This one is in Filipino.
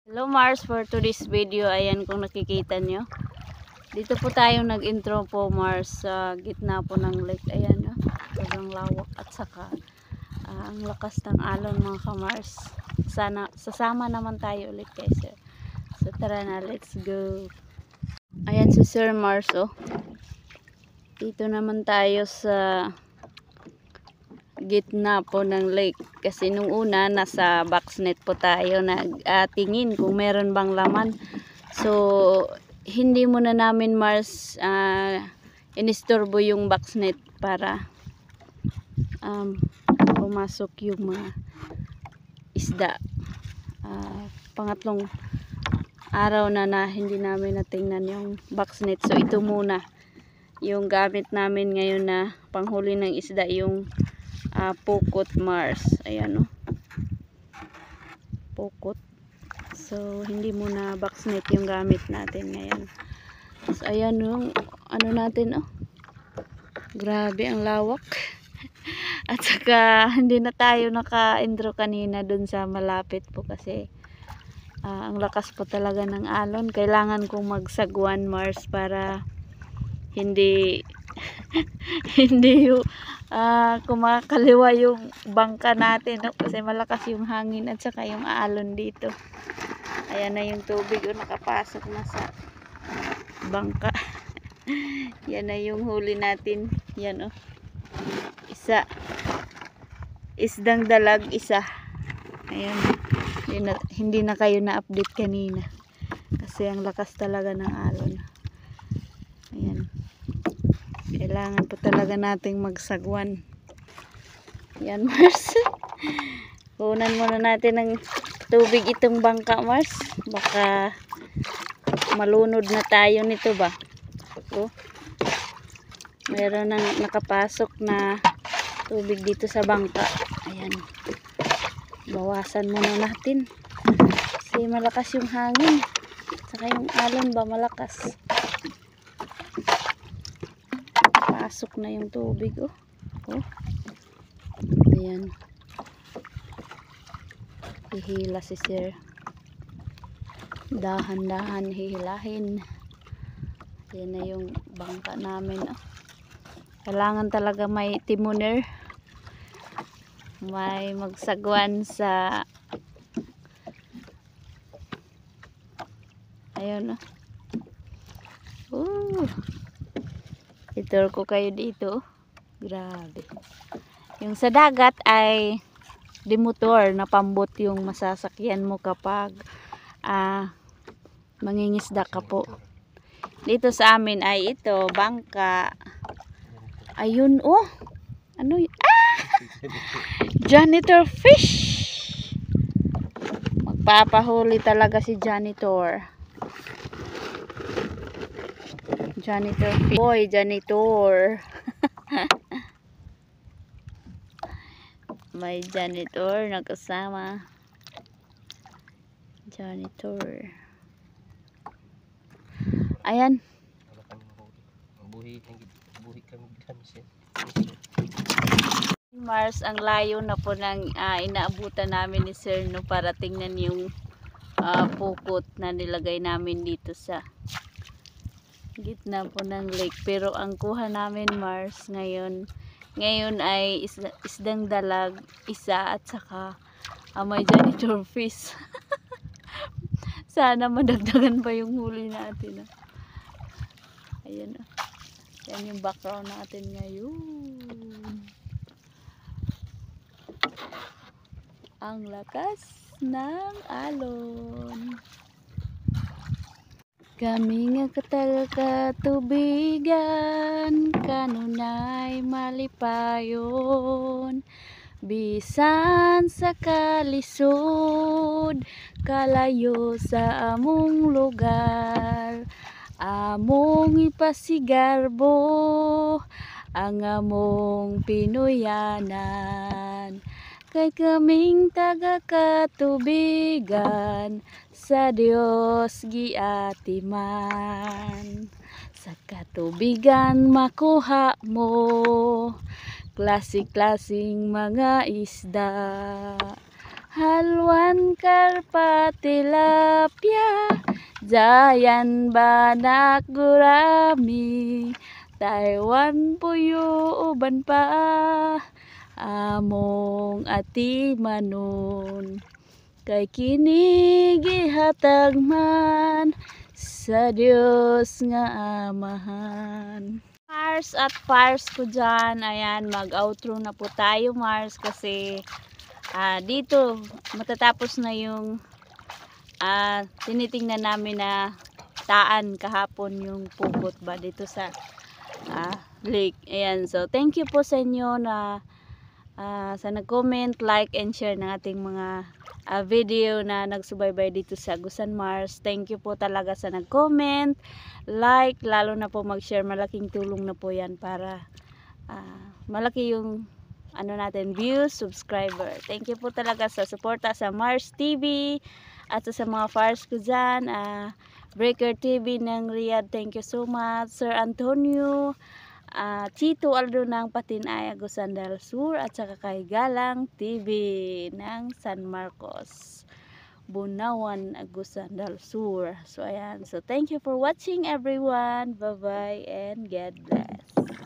Hello Mars, for today's video, ayan kung nakikita nyo. Dito po tayo nag-intro po Mars sa gitna po ng lake. Ayan no, sobrang lawak at saka ang lakas ng alon mga ka-Mars. Sana sasama naman tayo ulit kay sir. So tara na, let's go. Ayan si Sir Mars oh. Dito naman tayo sa gitna po ng lake kasi nung una nasa boxnet po tayo nagtingin kung meron bang laman, so hindi muna namin Mars inistorbo yung boxnet para pumasok yung mga isda. Pangatlong araw na hindi namin natingnan yung boxnet, so ito muna yung gamit namin ngayon na panghuli ng isda, yung pukot Mars. Ayan o, pukot. So hindi muna boxnet yung gamit natin ngayon. So ayan yung ano natin oh, grabe ang lawak. At saka hindi na tayo naka-intro kanina dun sa malapit po kasi ang lakas po talaga ng alon. Kailangan kong magsagwan Mars para hindi hindi yung kumakaliwa yung bangka natin no? Kasi malakas yung hangin at saka yung alon dito. Ayan na yung tubig nakapasok na sa bangka. Yan na yung huli natin. Yan oh, isa, isdang dalag isa. Ayan, hindi na kayo na-update kanina kasi ang lakas talaga ng alon. Ayan, kailangan po talaga nating magsagwan. Yan Mars. Kunan muna natin ng tubig itong bangka Mars, baka malunod na tayo nito ba. Oh, meron nang nakapasok na tubig dito sa bangka. Ayan, bawasan muna natin kasi malakas yung hangin saka yung alon ba malakas. Pasok na yung tubig oh. Oh. Ayan. Hihila si sir. Dahan-dahan hihilahin. Ayan na yung bangka namin oh. Kailangan talaga may timoner. May magsagwan sa ayun oh. Itur ko kayo dito. Grabe. Yung sa dagat ay dimotor na pambot yung masasakyan mo kapag mangingisda ka po. Dito sa amin ay ito, bangka. Ayun oh. Ano yun? Janitor fish. Magpapahuli talaga si janitor. Janitor fish. Boy, janitor. May janitor na kasama. Janitor. Ayan. Mars, ang layo na po ng inaabutan namin ni Sir no, para tingnan yung pukot na nilagay namin dito sa gitna po ng lake. Pero ang kuha namin Mars ngayon ay isdang dalag isa at saka may janitor fish. Sana madagdagan pa yung huli natin. Ayan oh. Yan yung background natin ngayon. Ang lakas ng alon. Kami nga katubigan, kanunay malipayon. Bisan sa kalisod, kalayo sa among lugar. Among ipasigarbo, ang among Pinoyanan. Kay kaming taga-katubigan, sa Dios giatiman. Sa katubigan makuha mo, klase-klaseng mga isda. halwan, karpa, tilapia, giant banak, gurami, Taiwan, puyo, uban pa, among atimanon. Kay kini gihatag man sa Dios nga Amahan. Mars at Pars ko dyan. Ayan, mag-outro na po tayo, Mars, kasi dito matatapos na yung tinitingnan namin na taan kahapon, yung pugot ba dito sa lake. Ayan, so thank you po sa inyo na sa nag-comment, like, and share ng ating mga video na nagsubaybay dito sa Agusan, Mars. Thank you po talaga sa nag-comment, like, lalo na po mag-share. Malaking tulong na po yan para malaki yung natin, views, subscriber. Thank you po talaga sa suporta sa Mars TV at sa mga fars ko dyan. Breaker TV ng Riyadh, thank you so much. Sir Antonio, Chito Aldo ng Patinay, Agusan del Sur, at saka kay Galang TV ng San Marcos, Bunawan, Agusan del Sur. So ayan, so thank you for watching everyone. Bye bye and God bless.